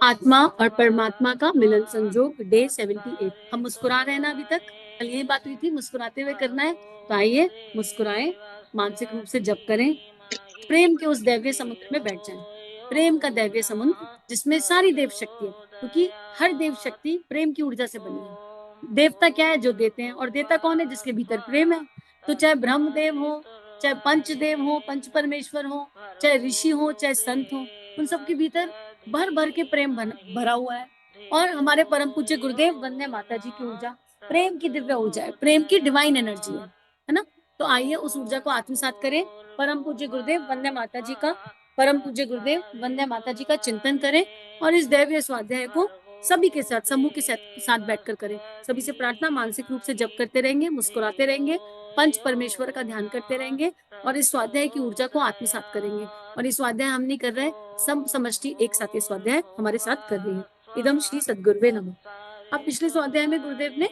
आत्मा और परमात्मा का मिलन संजोग डे 78। हम मुस्कुरा रहे हैं ना अभी तक। कल यही बात हुई थी, मुस्कुराते हुए करना है। तो आइए मुस्कुराएं, मानसिक रूप से जप करें, प्रेम के उस दैवीय समुद्र में बैठ जाएं। प्रेम का दैवीय समुद्र जिसमें सारी देव शक्ति है, क्योंकि हर देव शक्ति प्रेम की ऊर्जा से बनी है। देवता क्या है? जो देते हैं। और देता कौन है? जिसके भीतर प्रेम है। तो चाहे ब्रह्मदेव हो, चाहे पंचदेव हो, पंच परमेश्वर हो, चाहे ऋषि हो, चाहे संत हो, उन सबके भीतर भर भर के प्रेम भरा हुआ है। और हमारे परम पूज्य गुरुदेव वंदे माता जी की ऊर्जा प्रेम की दिव्य ऊर्जा है, प्रेम की डिवाइन एनर्जी है ना। तो आइए उस ऊर्जा को आत्मसात करें। परम पूज्य गुरुदेव वंदे माता जी का परम पूज्य गुरुदेव वंदे माता जी का चिंतन करें और इस दैवीय स्वाध्याय को सभी के साथ, समूह के साथ बैठकर करें। सभी से प्रार्थना, मानसिक रूप से जप करते रहेंगे, मुस्कुराते रहेंगे, पंच परमेश्वर का ध्यान करते रहेंगे और इस स्वाध्याय की ऊर्जा को आत्मसात करेंगे। और इस स्वाध्याय हम नहीं कर रहे, सब समष्टि एक साथ ये स्वाध्याय हमारे साथ कर रही है। इदम श्री सद्गुरुवे नमः। अब पिछले स्वाध्याय में गुरुदेव ने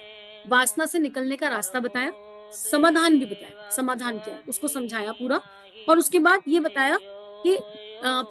वासना से निकलने का रास्ता बताया, समाधान भी बताया। समाधान क्या है उसको समझाया पूरा। और उसके बाद ये बताया कि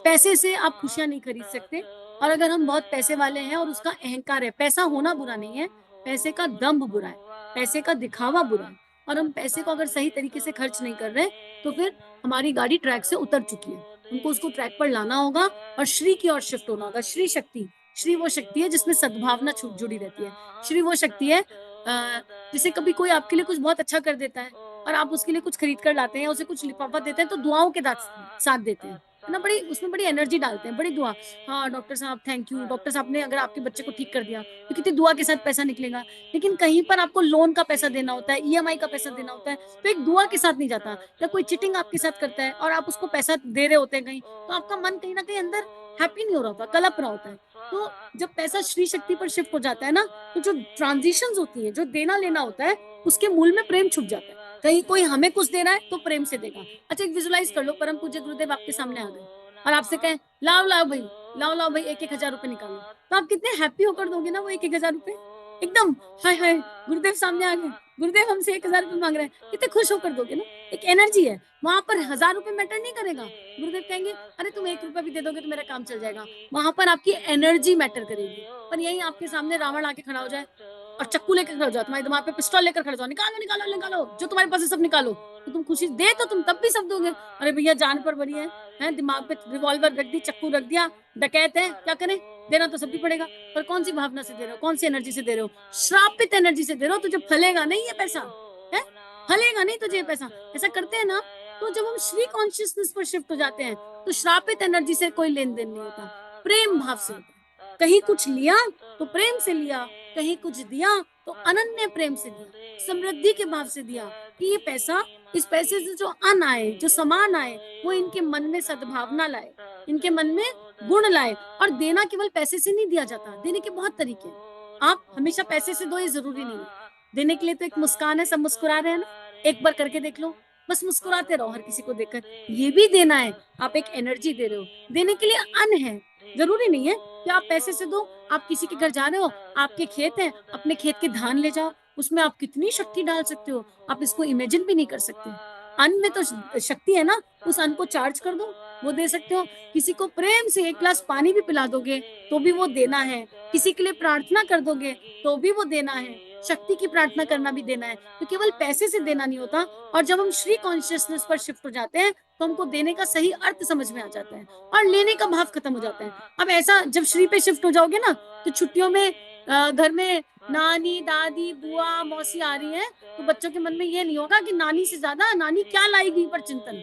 पैसे से आप खुशियां नहीं खरीद सकते। और अगर हम बहुत पैसे वाले हैं और उसका अहंकार है, पैसा होना बुरा नहीं है, पैसे का दंभ बुरा है, पैसे का दिखावा बुरा है। और हम पैसे को अगर सही तरीके से खर्च नहीं कर रहे तो फिर हमारी गाड़ी ट्रैक से उतर चुकी है। हमको उसको ट्रैक पर लाना होगा और श्री की ओर शिफ्ट होना होगा। श्री शक्ति, श्री वो शक्ति है जिसमें सद्भावना जुड़ी रहती है। श्री वो शक्ति है जैसे कभी कोई आपके लिए कुछ बहुत अच्छा कर देता है और आप उसके लिए कुछ खरीद कर लाते हैं, उसे कुछ लिफाफा देते हैं, तो दुआओं के साथ देते हैं, है ना। बड़ी उसमें बड़ी एनर्जी डालते हैं, बड़ी दुआ। हाँ डॉक्टर साहब थैंक यू, डॉक्टर साहब ने अगर आपके बच्चे को ठीक कर दिया तो कितनी दुआ के साथ पैसा निकलेगा। लेकिन कहीं पर आपको लोन का पैसा देना होता है, ईएमआई का पैसा देना होता है, तो एक दुआ के साथ नहीं जाता। या कोई चीटिंग आपके साथ करता है और आप उसको पैसा दे रहे होते हैं कहीं, तो आपका मन कहीं ना कहीं अंदर हैप्पी नहीं हो रहा होता, कलप रहा होता है। तो जब पैसा श्री शक्ति पर शिफ्ट हो जाता है ना, तो जो ट्रांजिशंस होती है, जो देना लेना होता है, उसके मूल में प्रेम छुप जाता है। कहीं कोई हमें कुछ दे रहा है तो प्रेम से देगा। अच्छा एक विजुलाइज कर लो, परम पूज्य गुरुदेव आपके सामने आ गए और आपसे कहें लाओ लाओ भाई, लाओ लाओ भाई, 1-1 हजार रुपए निकालो, तो आप कितने हैप्पी होकर दोगे ना वो 1-1 हजार रुपए। एकदम हाय हाय, गुरुदेव सामने आ गए, गुरुदेव हमसे 1 हजार रुपए मांग रहे हैं, कितने खुश होकर दोगे ना। एक एनर्जी है वहां पर, 1,000 रुपए मैटर नहीं करेगा। गुरुदेव कहेंगे अरे तुम 1 रुपया भी दे दोगे तो मेरा काम चल जाएगा। वहां पर आपकी एनर्जी मैटर करेगी। पर यही आपके सामने रावण आके खड़ा हो जाए और चक्कू लेकर खड़ा हो जाओ, तुम्हारे दिमाग पे पिस्टल लेकर खड़ा हो जाओ, निकालो निकालो निकालो जो तुम्हारे पास है सब निकालो, तो तुम खुशी दे तो तुम तब भी सब दोगे। अरे भैया जान पर बड़ी है, दिमाग पे रिवॉल्वर रख दी, चक्कू रख दिया, डकैत है, क्या करें, देना तो सब भी पड़ेगा। पर कौन सी भावना से दे रहे हो, कौन सी एनर्जी से दे रहे हो? श्रापित एनर्जी से दे रहे हो, तुझे फलेगा नहीं ये पैसा, है फलेगा नहीं तुझे ये पैसा। ऐसा करते हैं ना, तो जब हम श्री कॉन्शियसनेस पर शिफ्ट हो जाते हैं तो श्रापित एनर्जी से कोई लेन देन नहीं होता, प्रेम भाव से होता है। कहीं कुछ लिया तो प्रेम से लिया, कहीं कुछ दिया तो अनन्य प्रेम से दिया, समृद्धि के भाव से दिया कि ये पैसा, इस पैसे से जो अन्न आए, जो सामान आए, वो इनके मन में सद्भावना लाए, इनके मन में गुण लाए। और देना केवल पैसे से नहीं दिया जाता, देने के बहुत तरीके हैं। आप हमेशा पैसे से दो ये जरूरी नहीं है। देने के लिए तो एक मुस्कान है, सब मुस्कुरा रहे हैं ना, एक बार करके देख लो, बस मुस्कुराते रहो हर किसी को देखकर, ये भी देना है। आप एक एनर्जी दे रहे हो, देने के लिए अन्न है, जरूरी नहीं है कि आप पैसे से दो। आप किसी के घर जा रहे हो, आपके खेत है, अपने खेत के धान ले जाओ, उसमें आप कितनी शक्ति डाल सकते हो, आप इसको इमेजिन भी नहीं कर सकते। अन्न में तो शक्ति है ना, उस अन्न को चार्ज कर दो, वो दे सकते हो। किसी को प्रेम से 1 गिलास पानी भी पिला दोगे तो भी वो देना है। किसी के लिए प्रार्थना कर दोगे तो भी वो देना है। शक्ति की प्रार्थना करना भी देना है। तो केवल पैसे से देना नहीं होता। और जब हम श्री कॉन्शियसनेस पर शिफ्ट हो जाते हैं तो हमको देने का सही अर्थ समझ में आ जाता है और लेने का भाव खत्म हो जाता है। अब ऐसा जब श्री पे शिफ्ट हो जाओगे ना, तो छुट्टियों में घर में नानी दादी बुआ मौसी आ रही है, तो बच्चों के मन में ये नहीं होगा कि नानी से ज्यादा नानी क्या लाएगी पर चिंतन।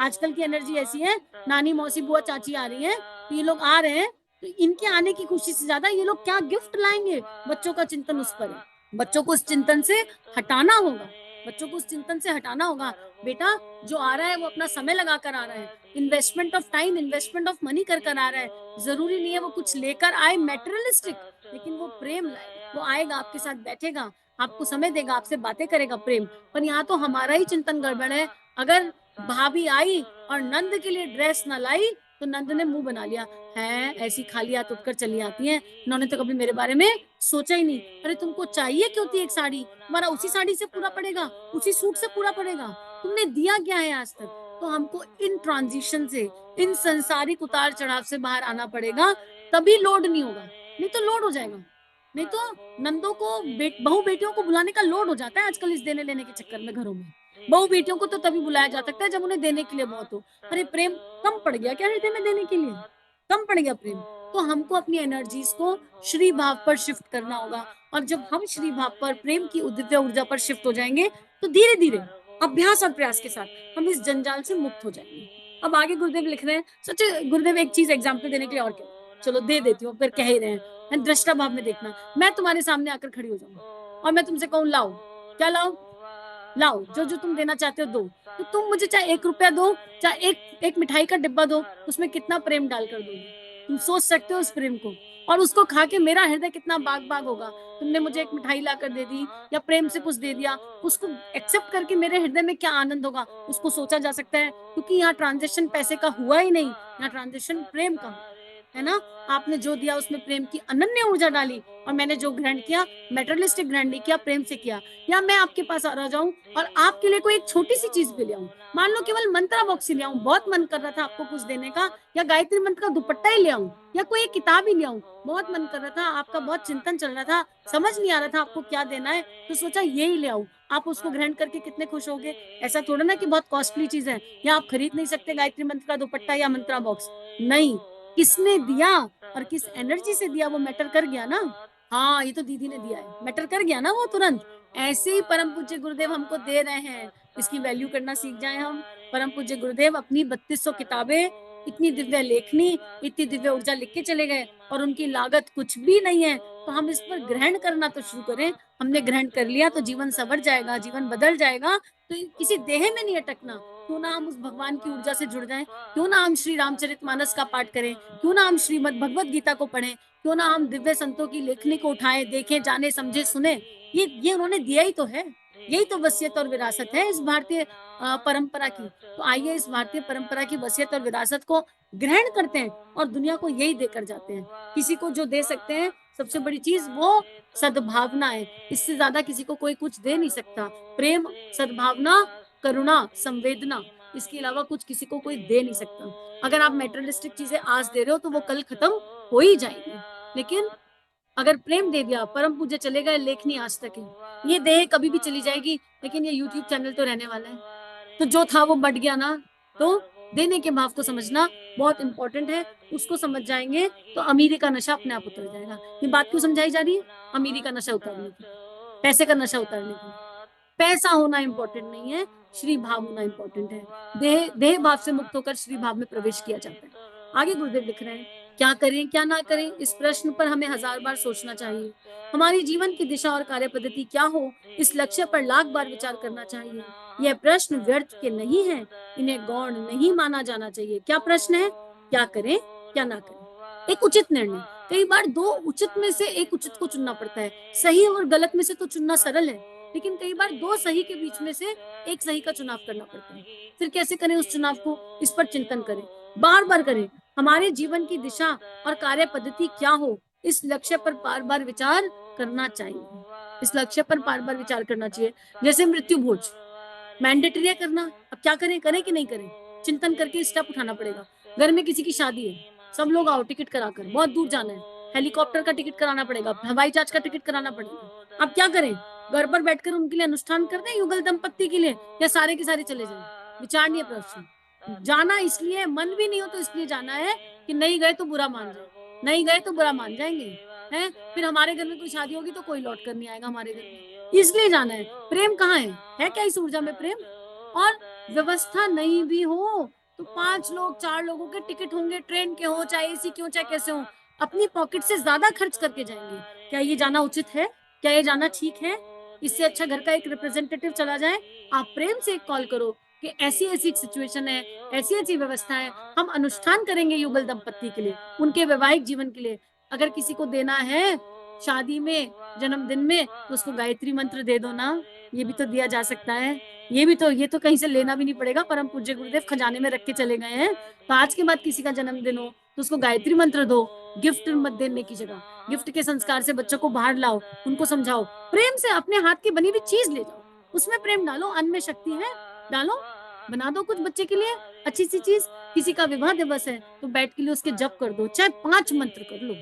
आजकल की एनर्जी ऐसी है, नानी मौसी बुआ चाची आ रही है, तो ये लोग आ रहे हैं, तो इनके आने की खुशी से ज्यादा ये लोग क्या गिफ्ट लाएंगे, बच्चों का चिंतन उस पर है। बच्चों को उस चिंतन से हटाना होगा, बच्चों को उस चिंतन से हटाना होगा। बेटा जो आ रहा है वो अपना समय लगा कर आ रहा है, investment of time, investment of money कर कर आ रहा है। जरूरी नहीं है वो कुछ लेकर आए मैटेरियलिस्टिक, लेकिन वो प्रेम लाए। वो आएगा, आपके साथ बैठेगा, आपको समय देगा, आपसे बातें करेगा, प्रेम। पर यहाँ तो हमारा ही चिंतन गड़बड़ है। अगर भाभी आई और नंद के लिए ड्रेस न लाई तो नंद ने मुंह बना लिया, है ऐसी खाली हाथ उठकर चली आती हैं, इन्होंने तो कभी मेरे बारे में सोचा ही नहीं। अरे तुमको चाहिए क्यों थी एक साड़ी, तुम्हारा उसी साड़ी से पूरा पड़ेगा, उसी सूट से पूरा पड़ेगा। तुमने दिया क्या है आज तक? तो हमको इन ट्रांजिशन से, इन संसारिक उतार चढ़ाव से बाहर आना पड़ेगा, तभी लोड नहीं होगा, नहीं तो लोड हो जाएगा। नहीं तो नंदों को बहू बेटियों को बुलाने का लोड हो जाता है आजकल इस देने लेने के चक्कर में घरों में। बहू बेटियों को तो तभी बुलाया जा सकता है जब उन्हें देने के लिए बहुत हो। अरे प्रेम कम पड़ गया क्या हृदय में देने के लिए? कम पड़ गया प्रेम? तो हमको अपनी एनर्जीज को श्री भाव पर शिफ्ट करना होगा, और जब हम श्री भाव पर, प्रेम की दिव्य ऊर्जा पर शिफ्ट हो जाएंगे, तो धीरे धीरे अभ्यास और प्रयास के साथ हम इस जंजाल से मुक्त हो जाएंगे। अब आगे गुरुदेव लिख रहे हैं, सच्चे गुरुदेव एक चीज एग्जाम्पल देने के लिए और क्या, चलो दे देती हूँ, फिर कह ही रहे हैं, दृष्टा भाव में देखना, मैं तुम्हारे सामने आकर खड़ी हो जाऊँ और मैं तुमसे कहूँ लाओ, क्या लाओ? लाओ जो जो तुम देना चाहते हो दो। तो तुम मुझे चाहे 1 रुपया दो, चाहे एक मिठाई का डिब्बा दो, उसमें कितना प्रेम डालकर दोगे? तुम सोच सकते हो उस प्रेम को, और उसको खा के मेरा हृदय कितना बाग बाग होगा। तुमने मुझे एक मिठाई लाकर दे दी या प्रेम से कुछ दे दिया, उसको एक्सेप्ट करके मेरे हृदय में क्या आनंद होगा, उसको सोचा जा सकता है। क्योंकि यहाँ ट्रांजेक्शन पैसे का हुआ ही नहीं, यहाँ ट्रांजेक्शन प्रेम का है ना। आपने जो दिया उसमें प्रेम की अनन्य ऊर्जा डाली, और मैंने जो ग्रहण किया मेटेरियलिस्टिक ग्रहण नहीं किया, प्रेम से किया। या मैं आपके पास आ जाऊं और आपके लिए कोई एक छोटी सी चीज भी ले आऊं, मान लो केवल मंत्रा बॉक्स ही ले आऊं, बहुत मन कर रहा था आपको कुछ देने का, या गायत्री मंत्र का दुपट्टा ही ले आऊं, या कोई एक किताब ही ले आऊं, बहुत मन कर रहा था, आपका बहुत चिंतन चल रहा था, समझ नहीं आ रहा था आपको क्या देना है, तो सोचा ये ही ले आऊं। आप उसको ग्रहण करके कितने खुश होगे। ऐसा थोड़ा ना कि बहुत कॉस्टली चीज है, या आप खरीद नहीं सकते गायत्री मंत्र का दुपट्टा या मंत्रा बॉक्स, नहीं, किसने दिया और किस एनर्जी से दिया वो मैटर कर गया ना। हाँ ये तो दीदी ने दिया है, मैटर कर गया ना वो तुरंत। ऐसे ही परम पूज्य गुरुदेव हमको दे रहे हैं, इसकी वैल्यू करना सीख जाए हम। परम पूज्य गुरुदेव अपनी 3200 किताबें, इतनी दिव्य लेखनी, इतनी दिव्य ऊर्जा लिख के चले गए, और उनकी लागत कुछ भी नहीं है। तो हम इस पर ग्रहण करना तो शुरू करें। हमने ग्रहण कर लिया तो जीवन संवर जाएगा, जीवन बदल जाएगा। तो किसी देह में नहीं अटकना, क्यों ना हम उस भगवान की ऊर्जा से जुड़ जाएं, क्यों ना हम श्री रामचरितमानस का पाठ करें, क्यों ना हम श्रीमद् भगवद गीता को पढ़ें, क्यों ना हम दिव्य संतों की लेखनी को उठाएं, देखें, जाने, समझे, सुने। ये उन्होंने दिया ही तो है, यही तो वसीयत और विरासत है इस भारतीय परंपरा की। तो आइए इस भारतीय परंपरा की वसीयत और विरासत को ग्रहण करते हैं और दुनिया को यही देकर जाते हैं। किसी को जो दे सकते हैं सबसे बड़ी चीज वो सद्भावना है, इससे ज्यादा किसी को कोई कुछ दे नहीं सकता। प्रेम, सद्भावना, करुणा, संवेदना, इसके अलावा कुछ किसी को कोई दे नहीं सकता। अगर आप मेटेरियलिस्टिक चीजें आज दे रहे हो तो वो कल खत्म हो ही जाएगी, लेकिन अगर प्रेम दे दिया, परम पूज्य चले गए, लेखनी आज तक है, ये देह कभी भी चली जाएगी, लेकिन ये यूट्यूब चैनल तो रहने वाला है। तो जो था वो बढ़ गया ना। तो देने के भाव को समझना बहुत इंपॉर्टेंट है। उसको समझ जाएंगे तो अमीरी का नशा अपने आप उतर जाएगा। ये बात क्यों समझाई जा रही है? अमीरी का नशा उतारने की, पैसे का नशा उतारने की। पैसा होना इंपॉर्टेंट नहीं है, श्री भाव होना इंपॉर्टेंट है। देह भाव से मुक्त होकर श्री भाव में प्रवेश किया जाता है। आगे गुरुदेव लिख रहे हैं, क्या करें क्या ना करें, इस प्रश्न पर हमें 1000 बार सोचना चाहिए। हमारी जीवन की दिशा और कार्य पद्धति क्या हो, इस लक्ष्य पर लाख बार विचार करना चाहिए। यह प्रश्न व्यर्थ के नहीं है, इन्हें गौण नहीं माना जाना चाहिए। क्या प्रश्न है? क्या करें क्या ना करें, एक उचित निर्णय। कई बार दो उचित में से एक उचित को चुनना पड़ता है। सही और गलत में से तो चुनना सरल है, लेकिन कई बार दो सही के बीच में से एक सही का चुनाव करना पड़ता है। फिर कैसे करें उस चुनाव को, इस पर चिंतन करें, बार बार करें। हमारे जीवन की दिशा और कार्य पद्धति क्या हो, इस लक्ष्य पर बार बार विचार करना चाहिए। इस लक्ष्य पर बार बार विचार करना चाहिए। जैसे मृत्यु भोज मैंडेटरी है करना, अब क्या करें, करें कि नहीं करें, चिंतन करके स्टेप उठाना पड़ेगा। घर में किसी की शादी है, सब लोग आओ टिकट कराकर, बहुत दूर जाना है, हेलीकॉप्टर का टिकट कराना पड़ेगा, हवाई जहाज का टिकट कराना पड़ेगा। अब क्या करें, घर पर बैठकर उनके लिए अनुष्ठान कर दें युगल दंपत्ति के लिए, या सारे के सारे चले जाएं? विचार नहीं है प्रश्न। जाना इसलिए, मन भी नहीं हो तो इसलिए जाना है कि नहीं गए तो बुरा मान जाए, नहीं गए तो बुरा मान जाएंगे हैं। फिर हमारे घर में कोई शादी होगी तो कोई लौट कर नहीं आएगा हमारे घर में, इसलिए जाना है। प्रेम कहाँ है क्या इस ऊर्जा में प्रेम? और व्यवस्था नहीं भी हो तो 5 लोग 4 लोगों के टिकट होंगे, ट्रेन के हो चाहे एसी के हो चाहे कैसे हो, अपनी पॉकेट से ज्यादा खर्च करके जाएंगे। क्या ये जाना उचित है? क्या ये जाना ठीक है? इससे अच्छा घर का एक रिप्रेजेंटेटिव चला जाए। आप प्रेम से एक कॉल करो कि ऐसी ऐसी सिचुएशन है, ऐसी ऐसी व्यवस्था है, हम अनुष्ठान करेंगे युगल दंपत्ति के लिए, उनके वैवाहिक जीवन के लिए। अगर किसी को देना है शादी में, जन्मदिन में, तो उसको गायत्री मंत्र दे दो ना, ये भी तो दिया जा सकता है। ये तो कहीं से लेना भी नहीं पड़ेगा, परम पूज्य गुरुदेव खजाने में रख के चले गए हैं। तो आज के बाद किसी का जन्मदिन हो तो उसको गायत्री मंत्र दो, गिफ्ट मत देने की जगह। गिफ्ट के संस्कार से बच्चों को बाहर लाओ, उनको समझाओ, प्रेम से अपने हाथ की बनी हुई चीज ले जाओ, उसमें प्रेम डालो। अन्न में शक्ति है, डालो। बना दो कुछ बच्चे के लिए अच्छी सी चीज। किसी का विवाह दिवस है तो बैठ के लिए उसके जप कर दो, चाहे 5 मंत्र कर लो,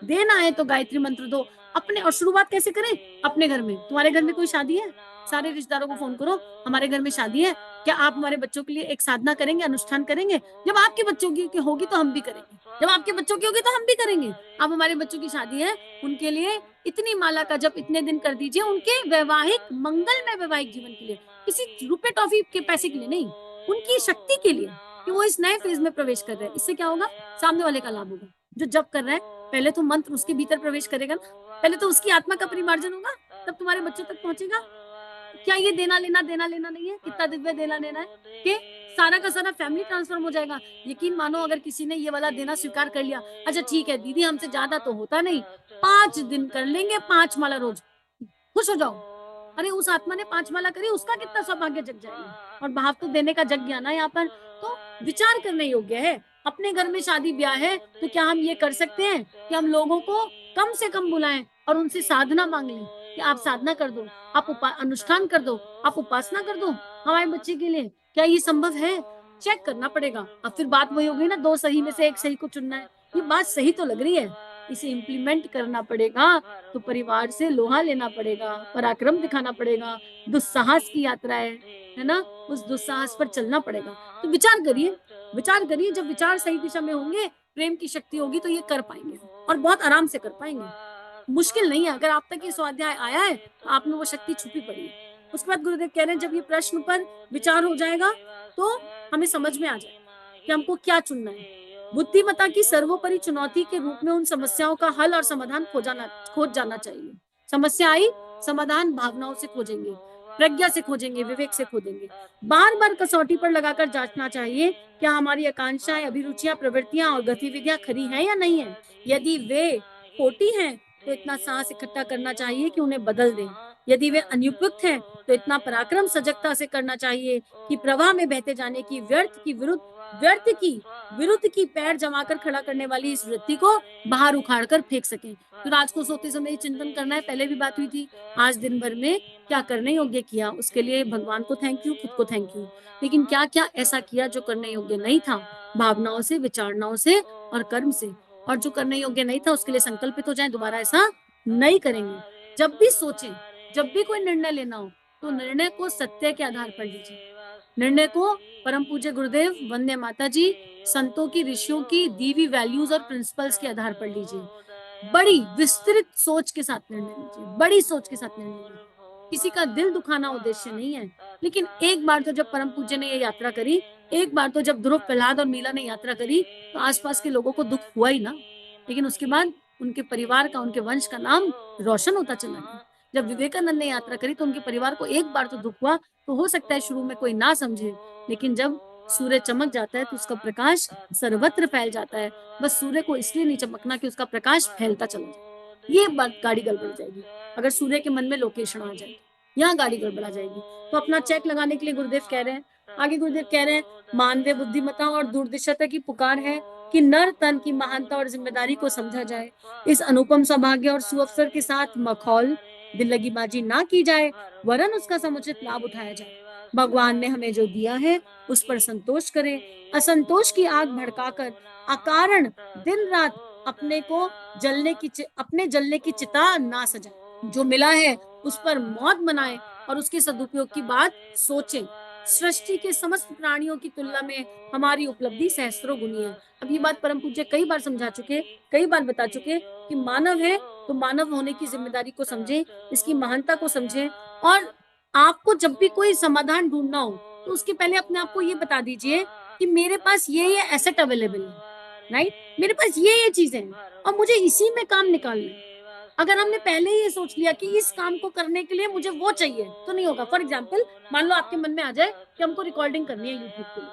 देना है तो गायत्री मंत्र दो अपने। और शुरुआत कैसे करें? अपने घर में। तुम्हारे घर में कोई शादी है, सारे रिश्तेदारों को फोन करो, हमारे घर में शादी है, क्या आप हमारे बच्चों के लिए एक साधना करेंगे, अनुष्ठान करेंगे? जब आपके बच्चों की होगी तो हम भी करेंगे, जब आपके बच्चों की होगी तो हम भी करेंगे। अब हमारे बच्चों की शादी है, उनके लिए इतनी माला का जप इतने दिन कर दीजिए, उनके वैवाहिक मंगल में वैवाहिक जीवन के लिए, किसी रुपए टॉफी के पैसे के लिए नहीं, उनकी शक्ति के लिए, कि वो इस नए फेज में प्रवेश कर रहे हैं। इससे क्या होगा? सामने वाले का लाभ होगा। जो जप कर रहा है, पहले तो मंत्र उसके भीतर प्रवेश करेगा ना, पहले तो उसकी आत्मा का परिमार्जन होगा, तब तुम्हारे बच्चों तक पहुंचेगा। क्या ये देना लेना नहीं है? कितना दिव्य देना लेना है कि सारा का सारा फैमिली ट्रांसफॉर्म हो जाएगा। यकीन मानो, अगर किसी ने ये वाला देना स्वीकार कर लिया, अच्छा ठीक है दीदी हमसे ज्यादा तो होता नहीं, 5 दिन कर लेंगे, 5 माला रोज, खुश हो जाओ। अरे उस आत्मा ने 5 माला करी, उसका कितना सौभाग्य जग जाएगा। और भाव तो देने का जग गया ना यहाँ पर। तो विचार करने योग्य है। अपने घर में शादी ब्याह है तो क्या हम ये कर सकते हैं कि हम लोगों को कम से कम बुलाएं और उनसे साधना मांग लें कि आप साधना कर दो, आप अनुष्ठान कर दो, आप उपासना कर दो हमारे बच्चे के लिए? क्या ये संभव है? चेक करना पड़ेगा। अब फिर बात वही होगी ना, 2 सही में से एक सही को चुनना है। ये बात सही तो लग रही है, इसे इम्प्लीमेंट करना पड़ेगा तो परिवार से लोहा लेना पड़ेगा, पराक्रम दिखाना पड़ेगा, दुस्साहस की यात्रा है ना, उस दुस्साहस पर चलना पड़ेगा। तो विचार करिए, विचार करिए। जब विचार सही दिशा में होंगे, प्रेम की शक्ति होगी तो ये कर पाएंगे और बहुत आराम से कर पाएंगे। मुश्किल नहीं है। अगर आप तक ये स्वाध्याय आया है तो आप में वो शक्ति छुपी पड़ी है। उसके बाद गुरुदेव कह रहे हैं, जब ये प्रश्न पर विचार हो जाएगा तो हमें समझ में आ जाएगा कि हमको क्या चुनना है। बुद्धिमत्ता की सर्वोपरि चुनौती के रूप में उन समस्याओं का हल और समाधान खोज जाना चाहिए। समस्या आई, समाधान भावनाओं से खोजेंगे, प्रज्ञा से खोजेंगे, विवेक से खोजेंगे। बार बार कसौटी पर लगाकर जांचना चाहिए, क्या हमारी आकांक्षाएं, अभिरुचियां, प्रवृत्तियां और गतिविधियां खरी हैं या नहीं है। यदि वे खोटी हैं तो इतना साहस इकट्ठा करना चाहिए कि उन्हें बदल दें। यदि वे अनुपयुक्त हैं तो इतना पराक्रम सजगता से करना चाहिए कि प्रवाह में बहते जाने की विरुद्ध की पैर जमाकर खड़ा करने वाली इस वृत्ति को बाहर उखाड़ कर फेंक सकें। तो रात को सोते समय चिंतन करना है, पहले भी बात हुई थी। आज दिन भर में क्या करने योग्य किया, उसके लिए भगवान को थैंक यू, खुद को थैंक यू। लेकिन क्या क्या ऐसा किया जो करने योग्य नहीं था, भावनाओं से, विचारणाओं से और कर्म से। और जो करने योग्य नहीं था उसके लिए संकल्पित हो जाए, दोबारा ऐसा नहीं करेंगे। जब भी सोचें, जब भी कोई निर्णय लेना हो तो निर्णय को सत्य के आधार पर लीजिए। निर्णय को परम पूज्य गुरुदेव, वंदे माता जी, संतों की, ऋषियों की दी हुई वैल्यूज और प्रिंसिपल्स के आधार पर लीजिए। बड़ी विस्तृत सोच के साथ निर्णय लीजिए, बड़ी सोच के साथ निर्णय लीजिए। किसी का दिल दुखाना उद्देश्य नहीं है। लेकिन एक बार तो जब परम पूज्य ने ये यात्रा करी, एक बार तो जब ध्रुव, प्रहलाद और मीला ने यात्रा करी, तो आसपास के लोगों को दुख हुआ ही ना। लेकिन उसके बाद उनके परिवार का, उनके वंश का नाम रोशन होता चला गया। जब विवेकानंद ने यात्रा करी तो उनके परिवार को एक बार तो दुख हुआ। तो हो सकता है शुरू में कोई ना समझे, लेकिन जब सूर्य चमक जाता है तो उसका प्रकाश सर्वत्र फैल जाता है। बस सूर्य को इसलिए नहीं चमकना कि उसका प्रकाश फैलता चला जाए। ये बात गाड़ी गड़बड़ जाएगी अगर सूर्य के मन में लोकेशन आ जाए, यहाँ गाड़ी गड़बड़ा जाएगी। तो अपना चेक लगाने के लिए गुरुदेव कह रहे हैं, आगे गुरुदेव कह रहे हैं, मानवीय बुद्धिमत्ता और दूरदर्शिता की पुकार है कि नर तन की महानता और जिम्मेदारी को समझा जाए। इस अनुपम सौभाग्य और सुअवसर के साथ मखौल, दिल लगी बाजी ना की जाए, वरन उसका समुचित लाभ उठाया जाए। भगवान ने हमें जो दिया है उस पर संतोष करें। असंतोष की आग भड़काकर अकारण दिन रात अपने जलने की चिता ना सजाए। जो मिला है उस पर मौत मनाए और उसके सदुपयोग की बात सोचें। सृष्टि के समस्त प्राणियों की तुलना में हमारी उपलब्धि सहस्त्रों गुनी है। अब ये बात परम पूज्य कई बार समझा चुके, कई बार बता चुके कि मानव है तो मानव होने की जिम्मेदारी को समझें, इसकी महानता को समझें। और आपको जब भी कोई समाधान ढूंढना हो तो उसके पहले अपने आप को ये बता दीजिए कि मेरे पास ये एसेट अवेलेबल है, राइट, मेरे पास ये चीजें हैं और मुझे इसी में काम निकालना है। अगर हमने पहले ये सोच लिया कि इस काम को करने के लिए मुझे वो चाहिए तो नहीं होगा। फॉर एग्जाम्पल, मान लो आपके मन में आ जाए कि हमको रिकॉर्डिंग करनी है यूट्यूब के लिए,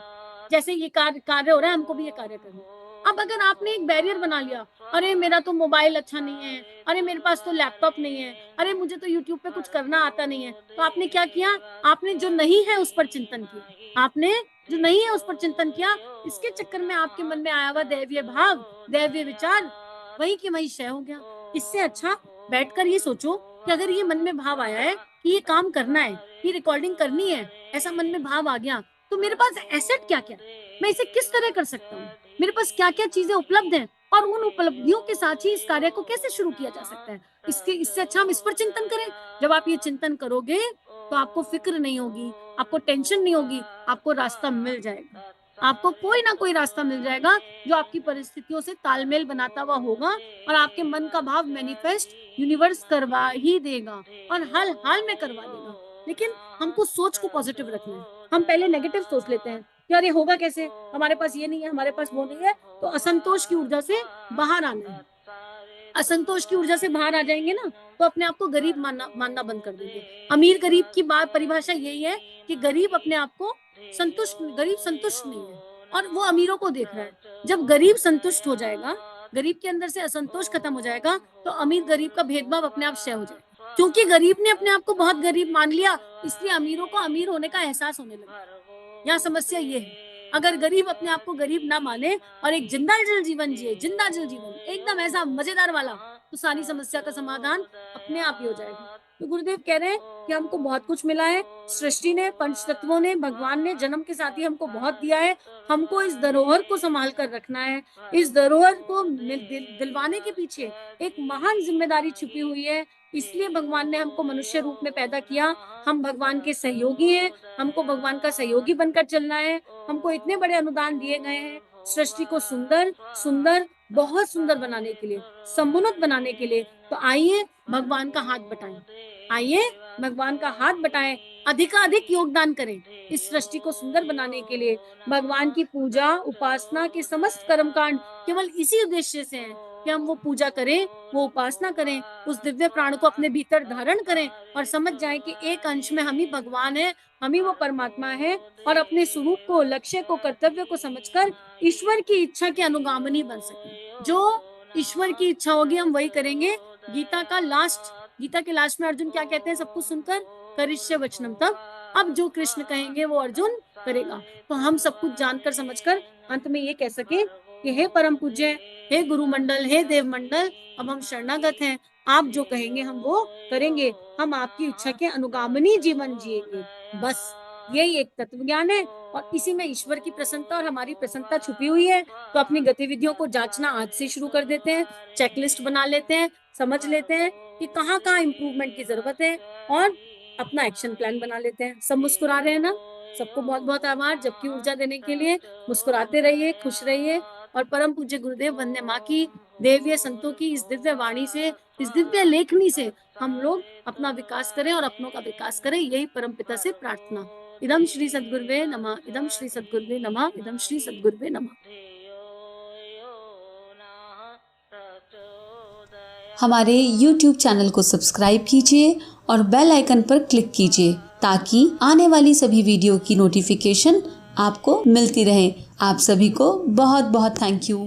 जैसे ये कार्य हो रहा है, हमको भी ये कार्य करना है। अब अगर आपने एक बैरियर बना लिया, अरे मेरा तो मोबाइल अच्छा नहीं है, अरे मेरे पास तो लैपटॉप नहीं है, अरे मुझे तो यूट्यूब पे कुछ करना आता नहीं है, तो आपने क्या किया? आपने जो नहीं है उस पर चिंतन किया, आपने जो नहीं है उस पर चिंतन किया। इसके चक्कर में आपके मन में आया हुआ दैवीय भाव, दैवीय विचार वही की वही क्षय हो गया। इससे अच्छा बैठकर ये सोचो कि अगर ये मन में भाव आया है कि ये काम करना है, ये रिकॉर्डिंग करनी है, ऐसा मन में भाव आ गया, तो मेरे पास एसेट क्या क्या है, मैं इसे किस तरह कर सकता हूँ, मेरे पास क्या क्या चीजें उपलब्ध हैं, और उन उपलब्धियों के साथ ही इस कार्य को कैसे शुरू किया जा सकता है। इससे अच्छा हम इस पर चिंतन करें। जब आप ये चिंतन करोगे तो आपको फिक्र नहीं होगी, आपको टेंशन नहीं होगी, आपको रास्ता मिल जाएगा। आपको कोई ना कोई रास्ता मिल जाएगा जो आपकी परिस्थितियों से तालमेल बनाता हुआ होगा, और आपके मन का भाव मैनिफेस्ट यूनिवर्स करवा ही देगा, और हर हाल में करवा देगा। लेकिन हमको सोच को पॉजिटिव रखना है। हम पहले नेगेटिव सोच लेते हैं कि अरे होगा कैसे, हमारे पास ये नहीं है, हमारे पास वो नहीं है। तो असंतोष की ऊर्जा से बाहर आना है। असंतोष की ऊर्जा से बाहर आ जाएंगे ना, तो अपने आप को गरीब मानना बंद कर देंगे। अमीर गरीब की बात परिभाषा यही है कि गरीब अपने आप को गरीब संतुष्ट नहीं है, और वो अमीरों को देख रहा है। जब गरीब संतुष्ट हो जाएगा, गरीब के अंदर से असंतोष खत्म हो जाएगा, तो अमीर गरीब का भेदभाव अपने आप क्षय हो जाएगा। क्योंकि गरीब ने अपने आप को बहुत गरीब मान लिया, इसलिए अमीरों को अमीर होने का एहसास होने लगा। यहाँ समस्या ये है, अगर गरीब अपने आप को गरीब ना माने और एक जिंदा जल जीवन जिए, जिंदा जल जीवन एकदम ऐसा मजेदार वाला, तो सारी समस्या का समाधान अपने आप ही हो जाएगा। तो गुरुदेव कह रहे हैं कि हमको बहुत कुछ मिला है, सृष्टि ने, पंच तत्वों ने, भगवान ने जन्म के साथ ही हमको बहुत दिया है। हमको इस धरोहर को संभाल कर रखना है। इस धरोहर को दिलवाने के पीछे एक महान जिम्मेदारी छुपी हुई है, इसलिए भगवान ने हमको मनुष्य रूप में पैदा किया। हम भगवान के सहयोगी हैं, हमको भगवान का सहयोगी बनकर चलना है। हमको इतने बड़े अनुदान दिए गए हैं सृष्टि को सुंदर सुंदर, बहुत सुंदर बनाने के लिए, समुन्नत बनाने के लिए। तो आइए भगवान का हाथ बटाएं, आइए भगवान का हाथ बटाएं, अधिकाधिक योगदान करें इस सृष्टि को सुंदर बनाने के लिए। भगवान की पूजा उपासना के समस्त कर्मकांड केवल इसी उद्देश्य से हैं कि हम वो पूजा करें, वो उपासना करें, उस दिव्य प्राण को अपने भीतर धारण करें, और समझ जाएं कि एक अंश में हम ही भगवान है, हम ही वो परमात्मा है, और अपने स्वरूप को, लक्ष्य को, कर्तव्य को समझकर ईश्वर की इच्छा के अनुगामिनी बन सके। जो ईश्वर की इच्छा होगी हम वही करेंगे। गीता के लास्ट में अर्जुन क्या कहते हैं सब कुछ सुनकर, करिष्य वचनम तब। अब जो कृष्ण कहेंगे वो अर्जुन करेगा। तो हम सब कुछ जानकर समझकर अंत में ये कह सके कि हे परम पूज्य, हे गुरु मंडल, हे देव मंडल, अब हम शरणागत हैं, आप जो कहेंगे हम वो करेंगे, हम आपकी इच्छा के अनुगामिनी जीवन जिएंगे। बस यही एक तत्व ज्ञान है, और इसी में ईश्वर की प्रसन्नता और हमारी प्रसन्नता छुपी हुई है। तो अपनी गतिविधियों को जांचना आज से शुरू कर देते हैं, चेकलिस्ट बना लेते हैं, समझ लेते हैं कि कहाँ कहाँ इम्प्रूवमेंट की जरूरत है, और अपना एक्शन प्लान बना लेते हैं। सब मुस्कुरा रहे हैं ना, सबको बहुत बहुत आभार। जबकि ऊर्जा देने के लिए मुस्कुराते रहिए, खुश रहिए, और परम पूज्य गुरुदेव वंदे माँ की, देवीय संतों की इस दिव्य वाणी से, इस दिव्य लेखनी से हम लोग अपना विकास करें और अपनों का विकास करें, यही परम पिता से प्रार्थना। इदम श्री सद्गुरुवे नमः, इदम श्री सद्गुरुवे नमः, इदम श्री सद्गुरुवे नमः। हमारे YouTube चैनल को सब्सक्राइब कीजिए और बेल आइकन पर क्लिक कीजिए ताकि आने वाली सभी वीडियो की नोटिफिकेशन आपको मिलती रहे। आप सभी को बहुत बहुत थैंक यू।